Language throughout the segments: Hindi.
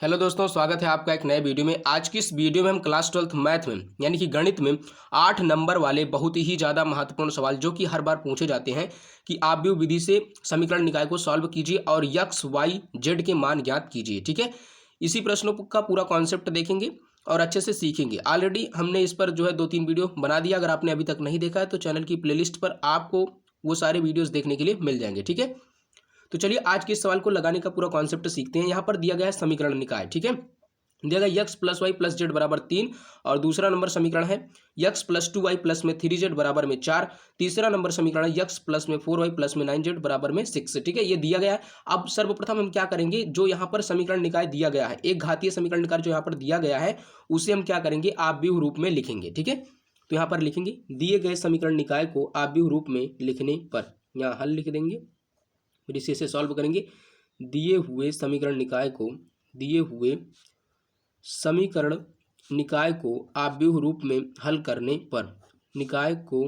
हेलो दोस्तों, स्वागत है आपका एक नए वीडियो में। आज की इस वीडियो में हम क्लास 12th मैथ में यानी कि गणित में 8 नंबर वाले बहुत ही ज़्यादा महत्वपूर्ण सवाल जो कि हर बार पूछे जाते हैं कि आव्यूह विधि से समीकरण निकाय को सॉल्व कीजिए और यक्स वाई जेड के मान ज्ञात कीजिए। ठीक है, इसी प्रश्नों का पूरा कॉन्सेप्ट देखेंगे और अच्छे से सीखेंगे। ऑलरेडी हमने इस पर जो है 2-3 वीडियो बना दिया। अगर आपने अभी तक नहीं देखा है तो चैनल की प्लेलिस्ट पर आपको वो सारे वीडियोज़ देखने के लिए मिल जाएंगे। ठीक है, तो चलिए आज के इस सवाल को लगाने का पूरा कॉन्सेप्ट सीखते हैं। यहाँ पर दिया गया है समीकरण निकाय। ठीक है, दिया गया x plus y plus z बराबर 3 और दूसरा नंबर समीकरण है यक्स प्लस 2 वाई प्लस में 3 जेड बराबर में 4। तीसरा नंबर समीकरण है यक्स प्लस में 4 वाई प्लस में 9 जेड बराबर में 6। ठीक है, ये दिया गया है। अब सर्वप्रथम हम क्या करेंगे, जो यहाँ पर समीकरण निकाय दिया गया है, एक घातीय समीकरण निकाय जो यहाँ पर दिया गया है उसे हम क्या करेंगे, आव्यूह रूप में लिखेंगे। ठीक है, तो यहाँ पर लिखेंगे दिए गए समीकरण निकाय को आव्यूह रूप में लिखने पर, यहाँ हल लिख देंगे, फिर इसे सॉल्व करेंगे। दिए हुए समीकरण निकाय को आव्यूह रूप में हल करने पर, निकाय को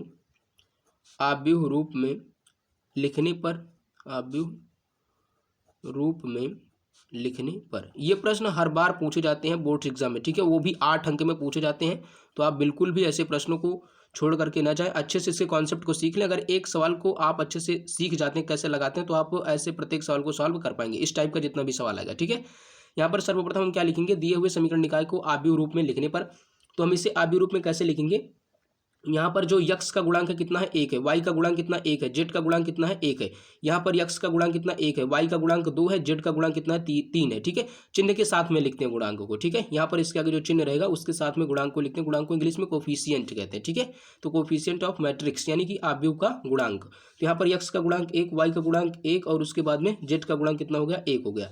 आव्यूह रूप में लिखने पर, आव्यूह रूप में लिखने पर। ये प्रश्न हर बार पूछे जाते हैं बोर्ड एग्जाम में। ठीक है, वो भी 8 अंक में पूछे जाते हैं, तो आप बिल्कुल भी ऐसे प्रश्नों को छोड़ करके ना जाएं। अच्छे से इसके कॉन्सेप्ट को सीख लें। अगर एक सवाल को आप अच्छे से सीख जाते हैं कैसे लगाते हैं, तो आप ऐसे प्रत्येक सवाल को सॉल्व कर पाएंगे, इस टाइप का जितना भी सवाल आएगा। ठीक है, यहाँ पर सर्वप्रथम हम क्या लिखेंगे, दिए हुए समीकरण निकाय को आव्यूह रूप में लिखने पर। तो हम इसे आव्यूह रूप में कैसे लिखेंगे, यहाँ पर जो यक्स का गुणांक कितना है 1 है, वाई का गुणांक कितना 1 है, जेड का गुणांक कितना है 1 है। यहाँ पर यक्स का गुणांक कितना 1 है, वाई का गुणांक 2 है, जेड का गुणांक कितना है 3 है। ठीक है, चिन्ह के साथ में लिखते हैं गुणांकों को। ठीक है, यहाँ पर इसके आगे जो चिन्ह रहेगा उसके साथ में गुणांक को लिखते हैं। गुणांक को इंग्लिश में कोफिशिएंट कहते हैं। ठीक है, तो कोफिशिएंट ऑफ मैट्रिक्स यानी कि आव्यूह का गुणांक। तो यहाँ पर यक्स का गुणांक 1, वाई का गुणांक 1 और उसके बाद में जेड का गुणांक कितना हो गया, 1 हो गया।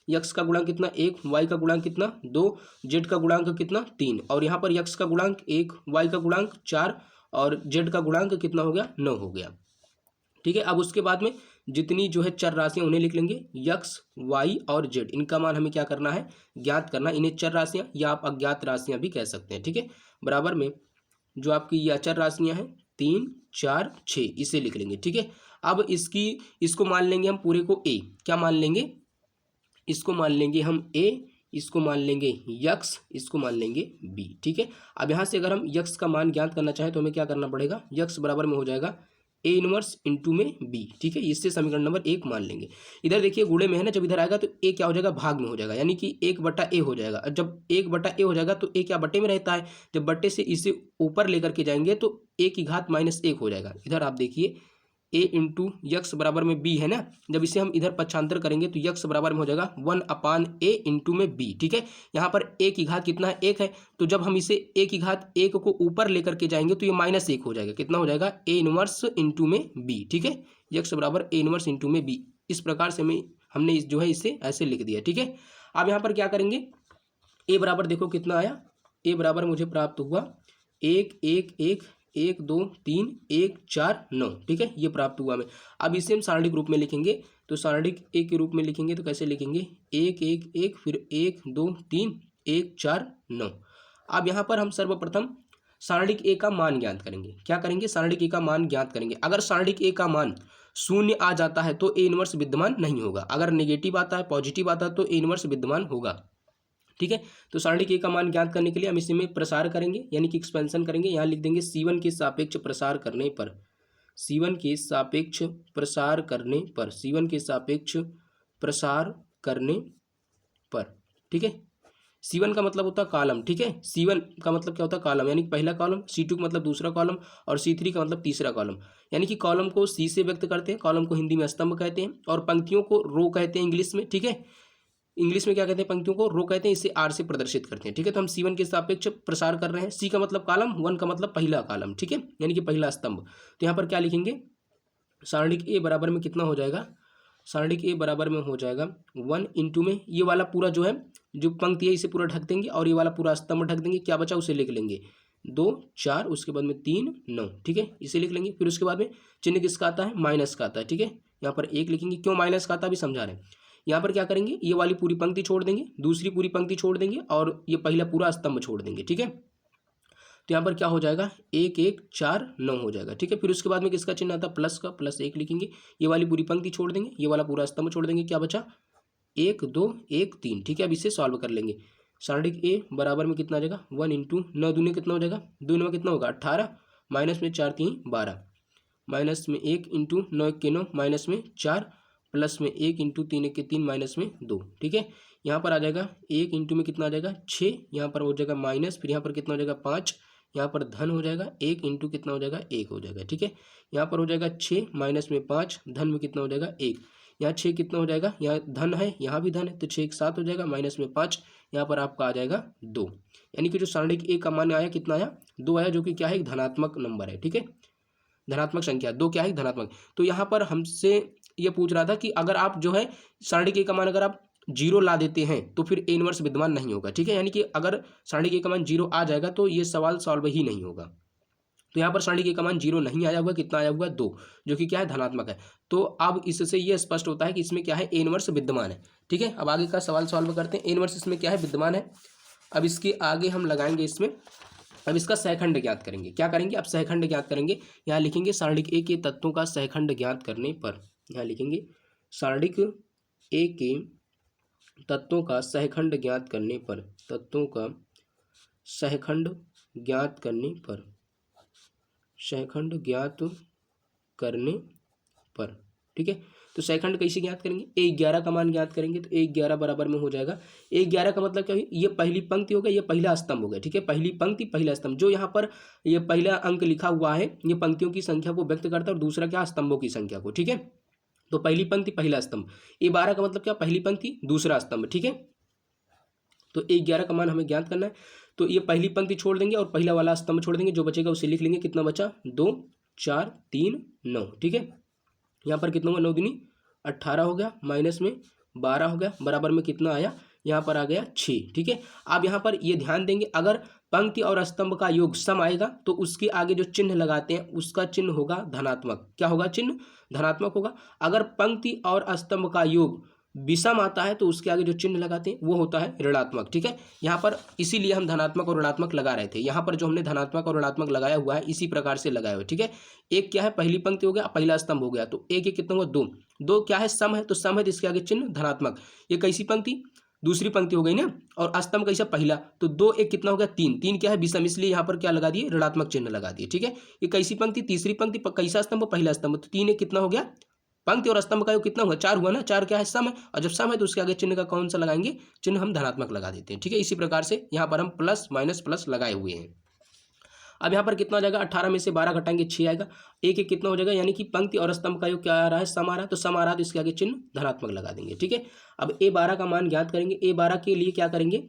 यक्स का गुणांक कितना 1, वाई का गुणांक कितना 2, जेड का गुणांक कितना 3 और यहाँ पर यक्स का गुणांक 1, वाई का गुणांक 4 और जेड का गुणांक कितना हो गया, 9 हो गया। ठीक है, अब उसके बाद में जितनी जो है चर राशियां उन्हें लिख लेंगे। यक्स, वाई और जेड, इनका मान हमें क्या करना है, ज्ञात करना। इन्हें चर राशियां या आप अज्ञात राशियां भी कह सकते हैं। ठीक है, बराबर में जो आपकी यह चर राशियां हैं 3, 4, 6, इसे लिख लेंगे। ठीक है, अब इसको मान लेंगे हम पूरे को ए। क्या मान लेंगे, इसको मान लेंगे हम ए, इसको मान लेंगे यक्स, इसको मान लेंगे बी। ठीक है, अब यहाँ से अगर हम यक्स का मान ज्ञात करना चाहें तो हमें क्या करना पड़ेगा, यक्स बराबर में हो जाएगा ए इनवर्स इंटू में बी। ठीक है, इससे समीकरण नंबर 1 मान लेंगे। इधर देखिए गुणे में है ना, जब इधर आएगा तो ए क्या हो जाएगा, भाग में हो जाएगा, यानी कि 1/a हो जाएगा। और जब 1/a हो जाएगा तो ए क्या बट्टे में रहता है, जब बट्टे से इसे ऊपर लेकर के जाएंगे तो a की घात -1 हो जाएगा। इधर आप देखिए ए इंटू यक्स बराबर में बी है ना, जब इसे हम इधर पक्षांतर करेंगे तो यक्स बराबर में हो जाएगा 1/a इंटू में बी। ठीक है, यहाँ पर ए की घात कितना है, 1 है, तो जब हम इसे ए की घात 1 को ऊपर लेकर के जाएंगे तो ये -1 हो जाएगा। कितना हो जाएगा, ए इनवर्स इंटू में बी। ठीक है, यक्स बराबर ए इनवर्स इंटू में बी। इस प्रकार से हमने इस जो है इसे ऐसे लिख दिया। ठीक है, अब यहाँ पर क्या करेंगे, ए बराबर देखो कितना आया, ए बराबर मुझे प्राप्त हुआ 1 1 1 1 2 3 1 4 9। ठीक है, ये प्राप्त हुआ हमें। अब इसे हम सारणिक रूप में लिखेंगे, तो सारणिक ए के रूप में लिखेंगे तो कैसे लिखेंगे, 1 1 1 फिर 1 2 3 1 4 9। अब यहाँ पर हम सर्वप्रथम सारणिक ए का मान ज्ञात करेंगे। क्या करेंगे, सारणिक ए का मान ज्ञात करेंगे। अगर सारणिक ए का मान 0 आ जाता है तो ए इनवर्स विद्यमान नहीं होगा। अगर नेगेटिव आता है, पॉजिटिव आता है तो ए इनवर्स विद्यमान होगा। ठीक है, तो सारणिक ए का मान ज्ञात करने के लिए हम इसी में प्रसार करेंगे यानी कि एक्सपेंशन करेंगे। यहाँ लिख देंगे C1 के सापेक्ष प्रसार करने पर, C1 के सापेक्ष प्रसार करने पर, C1 के सापेक्ष प्रसार करने पर। ठीक है, C1 का मतलब होता है कॉलम। ठीक है, C1 का मतलब क्या होता है, कॉलम, यानी पहला कॉलम, C2 का मतलब दूसरा कॉलम और C3 का मतलब तीसरा कॉलम। यानी कि कॉलम को C से व्यक्त करते हैं, कॉलम को हिंदी में स्तंभ कहते हैं और पंक्तियों को रो कहते हैं इंग्लिश में। ठीक है, इंग्लिश में क्या कहते हैं, पंक्तियों को रो कहते हैं, इसे आर से प्रदर्शित करते हैं। ठीक है, तो हम C1 के सापेक्ष प्रसार कर रहे हैं। C का मतलब कॉलम, 1 का मतलब पहला कॉलम। ठीक है, यानी कि पहला स्तंभ। तो यहाँ पर क्या लिखेंगे, सारणिक ए बराबर में कितना हो जाएगा, सारणिक ए बराबर में हो जाएगा 1 इंटू में ये वाला पूरा जो है, जो पंक्ति है इसे पूरा ढक देंगे और ये वाला पूरा स्तंभ ढक देंगे। क्या बचा उसे लिख लेंगे 2 4, उसके बाद में 3 9। ठीक है, इसे लिख लेंगे। फिर उसके बाद में चिन्ह किसका आता है, माइनस का आता है। ठीक है, यहाँ पर 1 लिखेंगे, क्यों माइनस का आता है अभी समझा रहे हैं। यहाँ पर क्या करेंगे, ये वाली पूरी पंक्ति छोड़ देंगे, दूसरी पूरी पंक्ति छोड़ देंगे और ये पहला पूरा स्तंभ छोड़ देंगे। ठीक है, तो यहाँ पर क्या हो जाएगा 1 1 4 9 हो जाएगा। ठीक है, फिर उसके बाद में किसका चिन्ह आता है, प्लस का, +1 लिखेंगे। ये वाली पूरी पंक्ति छोड़ देंगे, ये वाला पूरा स्तंभ छोड़ देंगे। क्या बचा 1 2 1 3, ठीक है। अब इसे सॉल्व कर लेंगे। सारणिक ए बराबर में कितना आ जाएगा 1 इंटू 9 दूनी कितना हो जाएगा, 2 9 कितना होगा 18, माइनस में 4 3 12, माइनस में 1 इंटू 9 1 9, माइनस में 4, प्लस में 1 इंटू 3 1 3, माइनस में 2, ठीक है। यहाँ पर आ जाएगा 1 इंटू में कितना आ जाएगा 6, यहाँ पर हो जाएगा माइनस, फिर यहाँ पर कितना हो जाएगा 5, यहाँ पर धन हो जाएगा 1 इंटू कितना हो जाएगा 1 हो जाएगा, ठीक है। यहाँ पर हो जाएगा 6 माइनस में 5, धन में कितना हो जाएगा 1, यहाँ 6 कितना हो जाएगा, यहाँ धन है यहाँ भी धन है तो 6 एक 7 हो जाएगा, माइनस में 5, यहाँ पर आपका आ जाएगा 2। यानी कि जो सारणिक ए का मान आया कितना आया 2 आया, जो कि क्या है एक धनात्मक नंबर है, ठीक है। धनात्मक संख्या 2 क्या है धनात्मक। तो यहाँ पर हमसे ये पूछ रहा था कि अगर आप जो है सारणिक ए का मान अगर आप 0 ला देते हैं तो फिर ए इनवर्स विद्यमान नहीं होगा, ठीक है। यानी कि अगर सारणिक ए का मान 0 आ जाएगा तो ये सवाल सॉल्व ही नहीं होगा। तो यहाँ पर सारणिक ए का मान 0 नहीं आया हुआ, कितना आया हुआ 2, जो कि क्या है धनात्मक है। तो अब इससे ये स्पष्ट होता है कि इसमें क्या है ए इनवर्स विद्यमान है, ठीक है। अब आगे का सवाल सॉल्व करते हैं। ए इनवर्स इसमें क्या है विद्यमान है। अब इसके आगे हम लगाएंगे इसमें, अब इसका सहखंड ज्ञात करेंगे। क्या करेंगे, अब सहखंड ज्ञात करेंगे। यहाँ लिखेंगे सारणिक ए के तत्वों का सहखंड ज्ञात करने पर, यहाँ लिखेंगे सारणिक ए के तत्वों का सहखंड ज्ञात करने पर, तत्वों का सहखंड ज्ञात करने पर, सहखंड ज्ञात करने पर, ठीक है। तो सहखंड कैसे ज्ञात करेंगे, ए 11 का मान ज्ञात करेंगे। तो ए 11 बराबर में हो जाएगा, ए 11 का मतलब क्या है, ये पहली पंक्ति हो गया, ये पहला स्तंभ हो गया, ठीक है। पहली पंक्ति पहला स्तंभ, जो यहाँ पर ये पहला अंक लिखा हुआ है ये पंक्तियों की संख्या को व्यक्त करता है और दूसरा क्या स्तंभों की संख्या को, ठीक है। तो पहली पंक्ति पहला स्तंभ, ए 12 का मतलब क्या पहली पंक्ति दूसरा स्तंभ, ठीक है। तो ए 11 का मान हमें ज्ञात करना है। तो ये पहली पंक्ति छोड़ देंगे और पहला वाला स्तंभ छोड़ देंगे, जो बचेगा उसे लिख लेंगे। कितना बचा 2 4 3 9, ठीक है। यहाँ पर कितना हुआ 9 दूनी 18 हो गया, माइनस में 12 हो गया, बराबर में कितना आया, यहाँ पर आ गया 6, ठीक है। अब यहाँ पर ये ध्यान देंगे, अगर पंक्ति और स्तंभ का योग सम आएगा तो उसके आगे जो चिन्ह लगाते हैं उसका चिन्ह होगा धनात्मक। क्या होगा, चिन्ह धनात्मक होगा। अगर पंक्ति और स्तंभ का योग विषम आता है तो उसके आगे जो चिन्ह लगाते हैं वो होता है ऋणात्मक, ठीक है। यहाँ पर इसीलिए हम धनात्मक और ऋणात्मक लगा रहे थे। यहाँ पर जो हमने धनात्मक और ऋणात्मक लगाया हुआ है इसी प्रकार से लगाया हुआ है, ठीक है। एक क्या है पहली पंक्ति हो गया, पहला स्तंभ हो गया, तो एक कितना हुआ 2, 2 क्या है सम है, तो सम है तो इसके आगे चिन्ह धनात्मक। ये कैसी पंक्ति, दूसरी पंक्ति हो गई ना, और स्तंभ कैसा पहला, तो 2 1 कितना हो गया 3, 3 क्या है विषम, इसलिए यहाँ पर क्या लगा दिए ऋणात्मक चिन्ह लगा दिए, ठीक है। ये कैसी पंक्ति, तीसरी पंक्ति, कैसा स्तंभ पहला स्तंभ, तो 3 1 कितना हो गया, पंक्ति और स्तंभ का योग कितना हुआ 4 हुआ ना, 4 क्या है सम है, और जब सम है तो उसके आगे चिन्ह का कौन सा लगाएंगे, चिन्ह हम धनात्मक लगा देते हैं, ठीक है। इसी प्रकार से यहाँ पर हम प्लस माइनस प्लस लगाए हुए हैं। अब यहाँ पर कितना हो जाएगा, 18 में से 12 घटाएंगे 6 आएगा, एक एक कितना हो जाएगा, यानी कि पंक्ति और स्तंभ का योग क्या आ रहा है सम आ रहा है, तो सम आ रहा है तो इसके आगे चिन्ह धनात्मक लगा देंगे, ठीक है। अब ए 12 का मान ज्ञात करेंगे। ए 12 के लिए क्या करेंगे,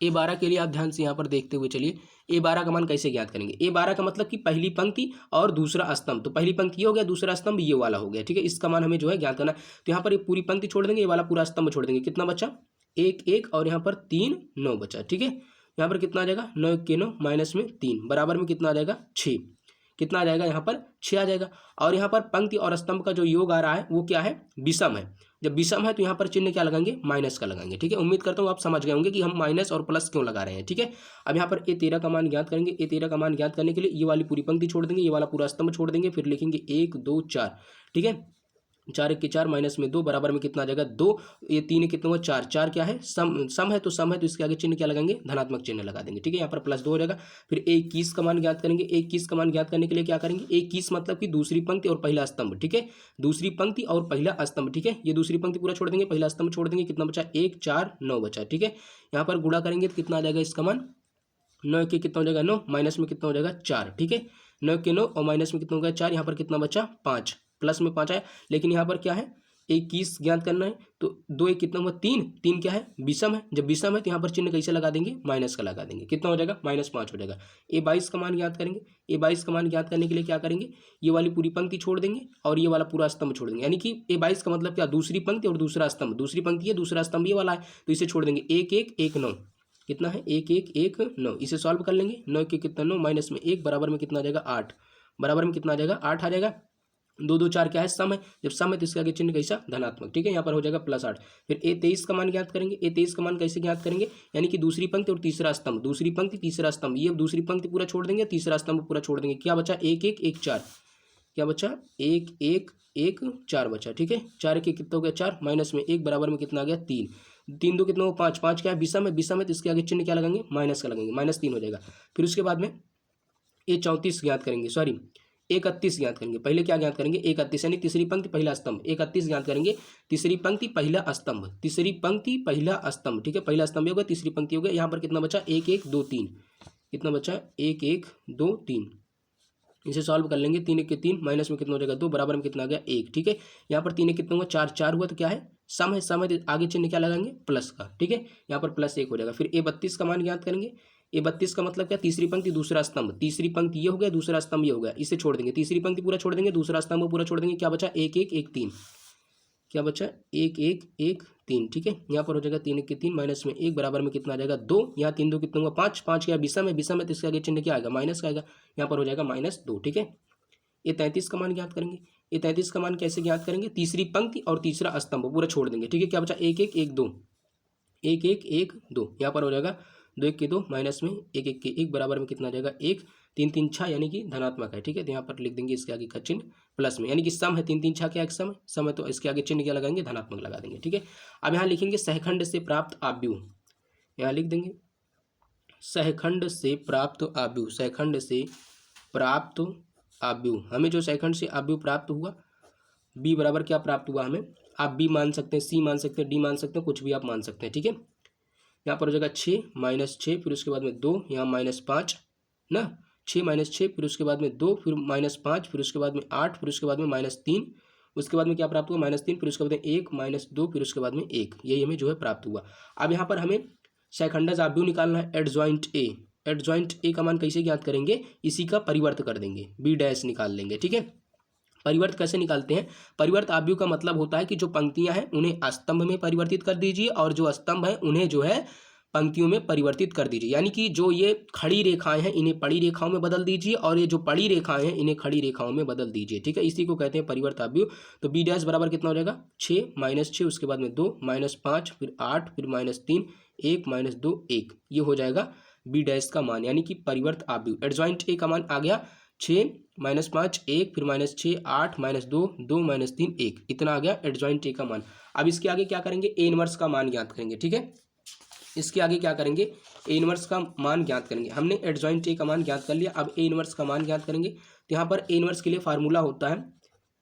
ए 12 के लिए आप ध्यान से यहाँ पर देखते हुए चलिए, ए 12 का मान कैसे ज्ञात करेंगे। ए 12 का मतलब कि पहली पंक्ति और दूसरा स्तंभ, तो पहली पंक्ति ये हो गया, दूसरा स्तंभ ये वाला हो गया, ठीक है। इसका मान हमें जो है ज्ञात करना है। तो यहाँ पर ये पूरी पंक्ति छोड़ देंगे, ये वाला पूरा स्तंभ छोड़ देंगे, कितना बचा 1 1, और यहाँ पर 3 9 बचा, ठीक है। यहाँ पर कितना आ जाएगा 9 1 9, माइनस में 3, बराबर में कितना आ जाएगा 6, कितना आ जाएगा यहाँ पर 6 आ जाएगा। और यहाँ पर पंक्ति और स्तंभ का जो योग आ रहा है वो क्या है, विषम है। जब विषम है तो यहाँ पर चिन्ह क्या लगाएंगे, माइनस का लगाएंगे, ठीक है। उम्मीद करता हूँ आप समझ गए होंगे कि हम माइनस और प्लस क्यों लगा रहे हैं, ठीक है। अब यहाँ पर ए 13 का मान ज्ञात करेंगे। ए 13 का मान ज्ञात करने के लिए ये वाली पूरी पंक्ति छोड़ देंगे, ये वाला पूरा स्तंभ छोड़ देंगे, फिर लिखेंगे 1 2 4, ठीक है। 4 1 4, माइनस में 2, बराबर में कितना आ जाएगा 2, ये 3 कितना हुआ 4, 4 क्या है सम है, तो सम है तो इसके आगे चिन्ह क्या लगाएंगे, धनात्मक चिन्ह लगा देंगे, ठीक है। यहाँ पर प्लस 2 हो जाएगा। फिर 21 का मान ज्ञात करेंगे। 21 का मान ज्ञात करने के लिए क्या करेंगे, 21 मतलब कि दूसरी पंक्ति और पहला स्तंभ, ठीक है। दूसरी पंक्ति और पहला स्तंभ, ठीक है। ये दूसरी पंक्ति पूरा छोड़ देंगे, पहला स्तंभ छोड़ देंगे, कितना बचा 1 4 9 बचा, ठीक है। यहाँ पर गुणा करेंगे तो कितना आ जाएगा इसका मान, 9 के कितना हो जाएगा 9, माइनस में कितना हो जाएगा 4, ठीक है। 9 के 9 और माइनस में कितना हो गया 4, यहाँ पर कितना बचा 5, प्लस में 5 आया। लेकिन यहाँ पर क्या है 21 ज्ञात करना है, तो 2 1 कितना हुआ 3, 3 क्या है विषम है। जब विषम है तो यहाँ पर चिन्ह कैसे लगा देंगे, माइनस का लगा देंगे, कितना हो जाएगा -5 हो जाएगा। ए 22 का मान ज्ञात करेंगे। ए 22 का मान ज्ञात करने के लिए क्या करेंगे, ये वाली पूरी पंक्ति छोड़ देंगे और ये वाला पूरा स्तंभ छोड़ देंगे, यानी कि ए 22 का मतलब क्या, दूसरी पंक्ति और दूसरा स्तंभ, दूसरी पंक्ति है दूसरा स्तंभ ये वाला है, तो इसे छोड़ देंगे। 1 1 1 9, कितना है 1 1 1 9, इसे सॉल्व कर लेंगे। 9 के कितना 9, माइनस में 1, बराबर में कितना आ जाएगा 8, बराबर में कितना आ जाएगा 8 आ जाएगा। 2 2 4 क्या है सम है, जब सम है तो इसके आगे चिन्ह कैसा, धनात्मक, ठीक है। यहाँ पर हो जाएगा +8। फिर ए 23 का मान ज्ञात करेंगे। ए 23 का मान कैसे ज्ञात करेंगे, यानी कि दूसरी पंक्ति और तीसरा स्तंभ, दूसरी पंक्ति तीसरा स्तंभ, ये दूसरी पंक्ति पूरा छोड़ देंगे, तीसरा स्तंभ पूरा छोड़ देंगे, क्या बचा 1 1 1 4, क्या बचा 1 1 1 4 बचा, ठीक है। 4 के कितना हो गया 4, माइनस में 1 बराबर में कितना आ गया 3, 3 दो कितना हो 5, 5 क्या है विषम है, विषम है तो इसके आगे चिन्ह क्या लगाएंगे माइनस का लगाएंगे, -3 हो जाएगा। फिर उसके बाद में ये 34 ज्ञात करेंगे, सॉरी 31 ज्ञात करेंगे। पहले क्या ज्ञात करेंगे 31 यानी तीसरी पंक्ति पहला स्तंभ, 31 ज्ञात करेंगे। तीसरी पंक्ति पहला स्तंभ, तीसरी पंक्ति पहला स्तंभ, ठीक है। पहला स्तंभ होगा, तीसरी पंक्ति हो गया। यहाँ पर कितना बचा 1 1 2 3, कितना बचा 1 1 2 3। इसे सॉल्व कर लेंगे, 3 1 के 3, माइनस में कितना हो जाएगा 2, बराबर में कितना आ गया 1, ठीक है। यहाँ पर 3 1 कितना हुआ 4, 4 हुआ तो क्या है सम है, सम है तो आगे चिन्ह क्या लगाएंगे प्लस का, ठीक है। यहाँ पर +1 हो जाएगा। फिर A32 का मान ज्ञात करेंगे। A32 का मतलब क्या, तीसरी पंक्ति दूसरा स्तंभ, तीसरी पंक्ति ये हो गया, दूसरा स्तंभ ये हो गया, इसे छोड़ देंगे, तीसरी पंक्ति पूरा छोड़ देंगे, दूसरा स्तंभ पूरा छोड़ देंगे। क्या बचा 1 1 1 3, क्या बचा 1 1 1 3, ठीक है। यहाँ पर हो जाएगा 3 1 के 3, माइनस में 1 बराबर में कितना आ जाएगा 2। यहाँ 3 2 कितना हुआ 5, 5 क्या विषम है, विषम है तो इसके आगे चिन्ह क्या आएगा माइनस का आएगा। यहाँ पर हो जाएगा -2, ठीक है। ये 33 का मान ज्ञात करेंगे। ये 33 का मान कैसे ज्ञात करेंगे, तीसरी पंक्ति और तीसरा स्तंभ पूरा छोड़ देंगे, ठीक है। क्या बचा 1 1 1 2, 1 1 1 2। यहाँ पर हो जाएगा 2 1 के 2, माइनस में 1 1 के 1 बराबर में कितना आ जाएगा 1, 3 3 6 यानी कि धनात्मक है, ठीक है। तो यहाँ पर लिख देंगे इसके आगे का चिन्ह प्लस में, यानी कि सम है, 3 3 6 क्या एक सम है, सम है तो इसके आगे चिन्ह क्या लगाएंगे धनात्मक लगा देंगे, ठीक है। अब यहाँ लिखेंगे सहखंड से प्राप्त आव्यूह, यहाँ लिख देंगे सहखंड से प्राप्त आव्यूह, सहखंड से प्राप्त आव्यूह। हमें जो सहखंड से आव्यूह प्राप्त हुआ b बराबर क्या प्राप्त हुआ हमें, आप b मान सकते हैं, c मान सकते हैं, d मान सकते हैं, कुछ भी आप मान सकते हैं, ठीक है। यहाँ पर हो जाएगा 6 -6, फिर उसके बाद में 2, यहाँ -5 ना, 6 -6, फिर उसके बाद में 2, फिर -5, फिर उसके बाद में 8, फिर उसके बाद में -3, उसके बाद में क्या प्राप्त हुआ -3, फिर उसके बाद में 1 -2, फिर उसके बाद में 1, यही हमें जो है प्राप्त हुआ। अब यहाँ पर हमें सहखंडज आव्यूह निकालना है, एडजॉइंट ए। एडजॉइंट ए का मान कैसे ज्ञात करेंगे, इसी का परिवर्त कर देंगे, b' निकाल लेंगे, ठीक है। परिवर्त कैसे निकालते हैं, परिवर्त आव्यूह का मतलब होता है कि जो पंक्तियां हैं उन्हें स्तंभ में परिवर्तित कर दीजिए और जो स्तंभ है उन्हें जो है पंक्तियों में परिवर्तित कर दीजिए। यानी कि जो ये खड़ी रेखाएं हैं इन्हें पड़ी रेखाओं में बदल दीजिए और ये जो पड़ी रेखाएं हैं इन्हें खड़ी रेखाओं में बदल दीजिए, ठीक है। इसी को कहते हैं परिवर्त आव्यूह। तो b' बराबर कितना हो जाएगा 6 -6, उसके बाद में 2 -5, फिर 8, फिर -3, 1 -2 1, ये हो जाएगा b' का मान, यानी कि परिवर्त आव्यूह। एडजॉइंट ए का मान आ गया 6 -5 1, फिर -6 8 -2 2 -3 1, इतना आ गया एडजॉइंट ए का मान। अब इसके आगे क्या करेंगे, ए इनवर्स का मान ज्ञात करेंगे, ठीक है। इसके आगे क्या करेंगे, ए इनवर्स का मान ज्ञात करेंगे। हमने एडजॉइंट ए का मान ज्ञात कर लिया, अब ए इनवर्स का मान ज्ञात करेंगे। तो यहाँ पर ए इनवर्स के लिए फार्मूला होता है,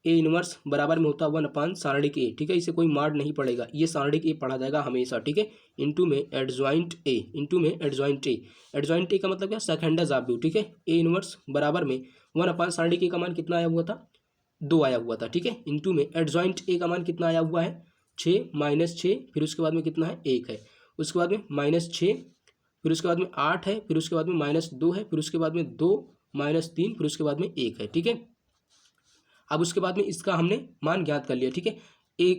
ए इनवर्स बराबर में होता है 1/, ठीक है। इसे कोई मार नहीं पड़ेगा, ये सारणिक ए पढ़ा जाएगा हमेशा, ठीक है। इंटू में एडजॉइंट ए, इंटू में एडजॉइंट ए। एडजॉइंट ए का मतलब क्या, सहखंडज आव्यूह, ठीक है। ए इनवर्स बराबर में 1/, ए का मान कितना आया हुआ था 2 आया हुआ था, ठीक है। इंटू में एडजॉइंट ए का मान कितना आया हुआ है 6 -6, फिर उसके बाद में कितना है 1 है, उसके बाद में -6, फिर उसके बाद में 8 है, फिर उसके बाद में -2 है, फिर उसके बाद में 2 -3, फिर उसके बाद में 1 है, ठीक है। अब उसके बाद में इसका हमने मान ज्ञात कर लिया, ठीक है। ए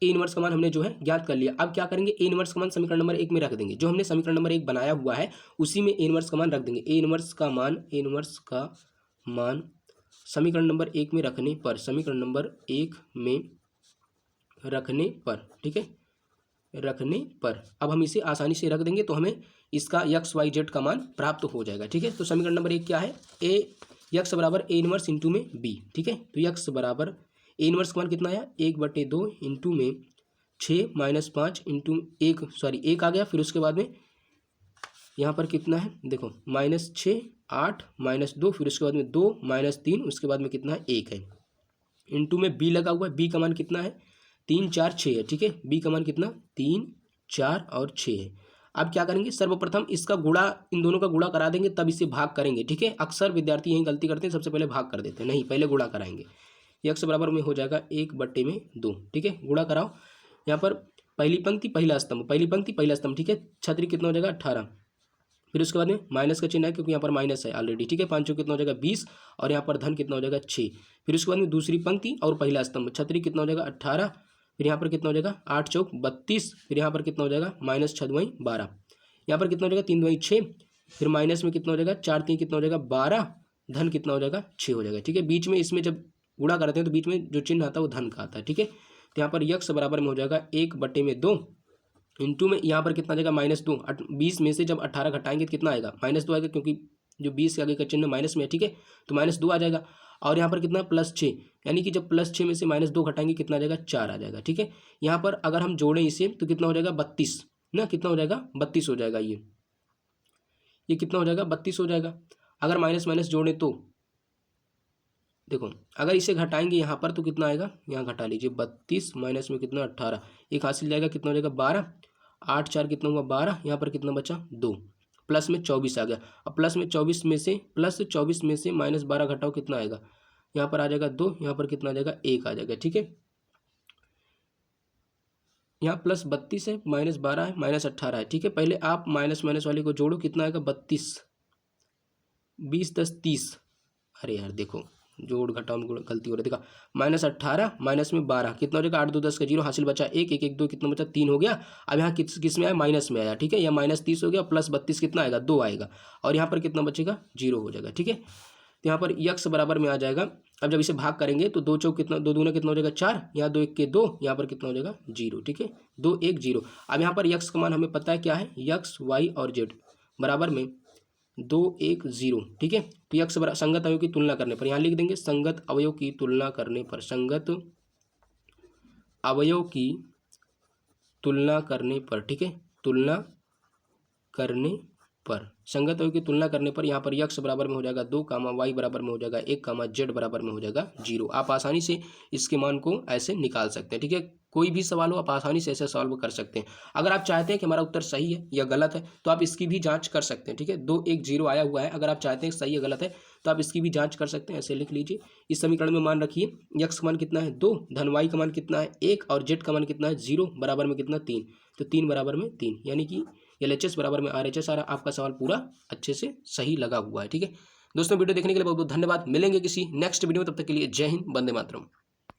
इनवर्स का मान हमने जो है ज्ञात कर लिया। अब क्या करेंगे, ए इनवर्स का मान समीकरण नंबर 1 में रख देंगे, जो हमने समीकरण नंबर 1 बनाया हुआ है उसी में ए इनवर्स का मान रख देंगे। ए इनवर्स का मान समीकरण नंबर 1 में रखने पर, समीकरण नंबर 1 में रखने पर, ठीक है, रखने पर अब हम इसे आसानी से रख देंगे तो हमें इसका XYZ का मान प्राप्त हो जाएगा, ठीक है। तो समीकरण नंबर 1 क्या है, x बराबर ए इनवर्स इंटू में b, ठीक है। तो x बराबर ए इनवर्स का मान कितना आया 1/2 इंटू में 6 -5 इंटू 1, सॉरी 1 आ गया, फिर उसके बाद में यहाँ पर कितना है देखो -6 8 -2, फिर उसके बाद में 2 -3, उसके बाद में कितना है 1 है, इंटू में b लगा हुआ है, b का मान कितना है 3 4 6 है, ठीक है। b का मान कितना 3 4 और 6 है। अब क्या करेंगे, सर्वप्रथम इसका गुणा, इन दोनों का गुणा करा देंगे तब इसे भाग करेंगे, ठीक है। अक्सर विद्यार्थी यही गलती करते हैं, सबसे पहले भाग कर देते हैं, नहीं पहले गुणा कराएंगे। x बराबर में हो जाएगा 1/2, ठीक है। गुणा कराओ, यहाँ पर पहली पंक्ति पहला स्तंभ, पहली पंक्ति पहला स्तंभ, ठीक है। छतरी कितना हो जाएगा 18, फिर उसके बाद में माइनस का चिन्ह है क्योंकि यहाँ पर माइनस है ऑलरेडी, ठीक है। 5 चौक कितना हो जाएगा 20 और यहाँ पर धन कितना हो जाएगा 6, फिर उसके बाद में दूसरी पंक्ति और पहला स्तंभ, छतरी कितना हो जाएगा 18, फिर यहाँ पर कितना हो जाएगा 8 चौक 32, फिर यहाँ पर कितना हो जाएगा -6 दूनी 12, यहाँ पर कितना हो जाएगा 3 दूनी 6, फिर माइनस में कितना हो जाएगा 4 3 कितना हो जाएगा 12, धन कितना हो जाएगा 6 हो जाएगा, ठीक है। बीच में इसमें जब गुणा करते हैं तो बीच में जो चिन्ह आता है वो धन का आता है, ठीक है। तो यहाँ पर x बराबर में हो जाएगा 1/2 इंटू में यहाँ पर कितना आ जाएगा -2, 20 में से जब 18 घटाएंगे तो कितना आएगा -2 आएगा, क्योंकि जो 20 के आगे का चिन्ह माइनस में है, ठीक है, तो -2 आ जाएगा। और यहाँ पर कितना +6, यानी कि जब +6 में से -2 घटाएंगे कितना आ जाएगा, 4 आ जाएगा, ठीक है। यहाँ पर अगर हम जोड़ें इसे तो कितना हो जाएगा, 32 ना, कितना हो जाएगा, 32 हो जाएगा। ये कितना हो जाएगा, 32 हो जाएगा। अगर माइनस माइनस जोड़ें तो देखो, अगर इसे घटाएंगे यहाँ पर तो कितना आएगा, यहाँ घटा लीजिए, 32 माइनस में कितना 18, एक हासिल जाएगा, कितना हो जाएगा 12, 8 4 कितना हुआ 12, यहाँ पर कितना बचा 2, प्लस में 24 आ गया। अब प्लस 24 में से -12 घटाओ कितना आएगा, यहाँ पर आ जाएगा 2, यहाँ पर कितना आ जाएगा 1 आ जाएगा, ठीक है। यहाँ +32 है, -12 है, -18 है, ठीक है। पहले आप माइनस माइनस वाले को जोड़ो, कितना आएगा 32, 20 10 30, अरे यार देखो जोड़ घटाओ में गलती हो रही है, देखा, -18 माइनस में 12 कितना हो जाएगा, 8 2 10 का 0, हासिल बचा 1 1 1 2 कितना बचा 3 हो गया। अब यहाँ किस में आया, माइनस में आया, ठीक है, यह -30 हो गया, +32 कितना आएगा 2 आएगा, और यहाँ पर कितना बचेगा 0 हो जाएगा, ठीक है। तो यहाँ पर यक्स बराबर में आ जाएगा। अब जब इसे भाग करेंगे तो 2 चौक कितना, 2 दूना कितना हो जाएगा 4, यहाँ 2 1 के 2, यहाँ पर कितना हो जाएगा 0, ठीक है, 2 1 0। अब यहाँ पर यक्स का मान हमें पता है क्या है, यक्स वाई और जेड बराबर में 2 1 0, ठीक है। तो यक्स संगत अवयव की तुलना करने पर, यहाँ लिख देंगे संगत अवयव की तुलना करने पर, संगत अवयव की तुलना करने पर, ठीक है, तुलना करने पर, संगत अवयव की तुलना करने पर यहाँ पर यक्स बराबर में हो जाएगा 2, वाई बराबर में हो जाएगा 1, जेड बराबर में हो जाएगा 0। आप आसानी से इसके मान को ऐसे निकाल सकते हैं, ठीक है। कोई भी सवाल हो आप आसानी से ऐसे सॉल्व कर सकते हैं। अगर आप चाहते हैं कि हमारा उत्तर सही है या गलत है तो आप इसकी भी जांच कर सकते हैं, ठीक है। 2 1 0 आया हुआ है, अगर आप चाहते हैं सही है गलत है तो आप इसकी भी जांच कर सकते हैं। ऐसे लिख लीजिए, इस समीकरण में मान रखिए यक्स का मान कितना है 2, धन वाई का मान कितना है 1, और जेड का मान कितना है 0, बराबर में कितना 3, तो 3 बराबर में 3, यानी कि LHS बराबर में RHS आ रहा। आपका सवाल पूरा अच्छे से सही लगा हुआ है, ठीक है। दोस्तों वीडियो देखने के लिए बहुत बहुत धन्यवाद। मिलेंगे किसी नेक्स्ट वीडियो में, तब तक के लिए जय हिंद, वंदे मातरम।